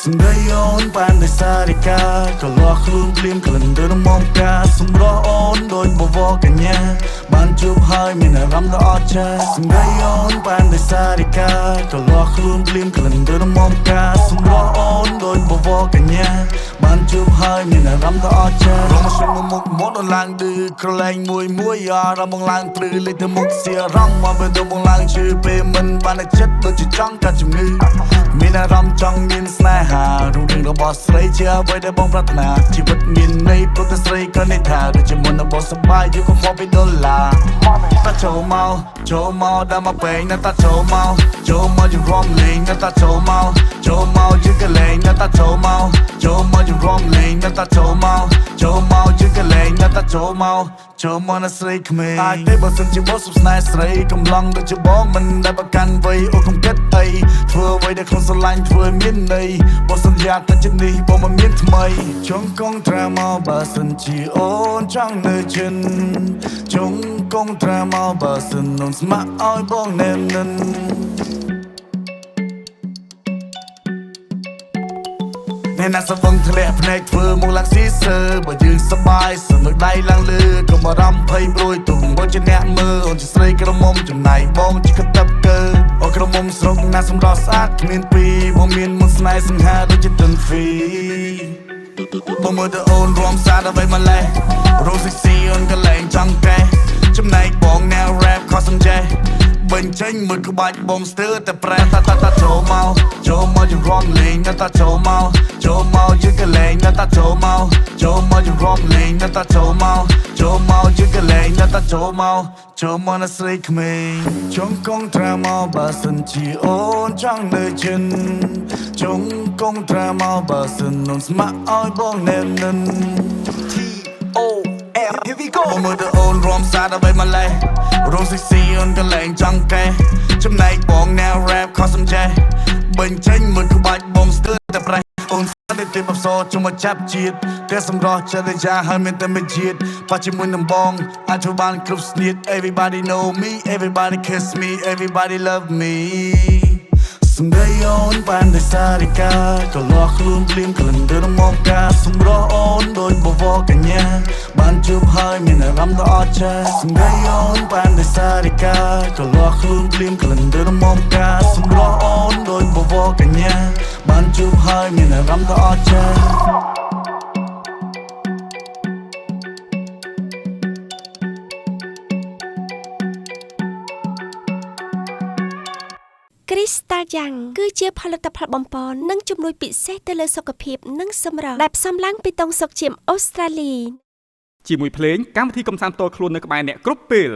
សំដីអូនបានដោយសារតែការក៏លាស់ខ្លួនភ្លាមក្លិនទៅរំងការសម្រស់អូនដូចបវរកញ្ញាបានជួបហើយមានអារម្មណ៍ដ៏អស្ចារ្យសំដីអូនបានដោយសារតែការក៏លាស់ខ្លួនភ្លាមក្លិនទៅរំងការសម្រស់អូនដូចបវរកញ្ញាបានជួបហើយមានអារម្មណ៍ដ៏អស្ចារ្យរងស្មុំមុខមុនអូនឡើងឌឺក្រឡែងមួយអារម្មណ៍បងឡើងព្រឺលេចទៅមុខសៀរងមកពេលទៅបងឡើងឈឺពេលមិនបានចិត្តដូចជាចង់កាត់ជំងឺមានអារម្មណ៍ចង់មានស្នេហារូបរាងរបស់ស្រីជាអ្វីដែលបងប្រាថ្នាជីវិតមានន័យព្រោះតែស្រីក៏និយាយថាដូចជាមុនរបស់សប្បាយយូរក៏ខកពីដុល្លារតាចូលមកដល់មកពេងណាតាចូលមកយករំលេងណាតាចូលមកជិះកលែងណាតាចូលមកយករំលេងណាតាចូលមកជិះកលែងណាតាចូលមកណាស្រីក្មេងអាចទេបើសិនជាបងសុខស្នេហ៍ស្រីកំឡុងដូចជាបងមិនដែលប្រកាន់វ័យអូកុំគិតអីធ្វើអ្វីដែលខ្លួនស្រឡាញ់ធ្វើមានន័យបងសន្យាថាជិតនេះបងមិនមានថ្មីចង់កងត្រាមកបើសិនជាអូនចង់នៅចិនចង់កងត្រាមកបើសិនអូនស្ម័គ្រឲ្យបងណែននិនអ្នកណាសវងធ្លាក់ភ្នែកធ្វើមកឡើងស៊ីសើបើយើងសប្បាយសើដៃឡើងលើកុំអារម្មណ៍ភ័យព្រួយទុំបងជាអ្នកមើលអូនជាស្រីក្រមុំចំណាយបងជាកតាប់កើអូក្រមុំស្រុកណាសម្រស់ស្អាតគ្មានពីរបងមានមុនស្នេហ៍សង្ហាដូចជាទិនហ្វីបងមើលទៅអូនរំសាដល់បីម្លេះរស់ស៊ីអូនកលែងចង់កេះចំណែកបងណែ rap ខុសសំចេះបញ្ចេញមួយក្បាច់បងស្ទើរតែប្រែតាចូលមកយករំលេងណាតាចូលមកជិះកលែងណាតាចូលមកយករំលេងណាតាចូលមកជិះកលែងណាតាចូលមកណាស្រីក្មេងចង់កងត្រាមកបើសិនជាអូនចង់នៅចិនចង់កងត្រាមកបើសិនអូនស្ម័គ្រឲ្យបងណែននិន Here we go មកមើលទៅអូនរំសាដល់បីម្លេះរស់ស៊ីអូនកលែងចង់កេះចំណែកបងណែ rap ខុសសំចេះបញ្ចេញមួយក្បាច់បងស្ទើរតែប្រេះអូនស្ទើរតែបបសជុំមកចាប់ជាតិតែសម្រស់ចិត្តយ៉ាហើយមានតែមួយជាតិប៉ះជាមួយនឹងបងអាចធ្វើបានគ្រប់ស្នៀត Everybody know me everybody kiss me everybody love meសំដីអូនបានដោយសារតែការក៏លាស់ខ្លួនភ្លាមក្លិនទៅរំងការសម្រស់អូនដូចបវរកញ្ញាបានជួបហើយមានអារម្មណ៍ដ៏អស្ចារ្យសំដីអូនបានដោយសារតែការក៏លាស់ខ្លួនភ្លាមក្លិនទៅរំងការសម្រស់អូនដូចបវរកញ្ញាបានជួបហើយមានអារម្មណ៍ដ៏អស្ចារ្យគ្រីស្តាល់យ៉ាងគឺជាផលិតផលបំពន់និងជំនួយពិសេសទៅលើសុខភាពនិងសម្រស់ដែលផ្សំឡើងពីទង់សុកជាមអូស្ត្រាលីជាមួយភ្លេងកម្មវិធីកំសាន្តផ្ទាល់ខ្លួននៅក្បែរអ្នកគ្រប់ពេល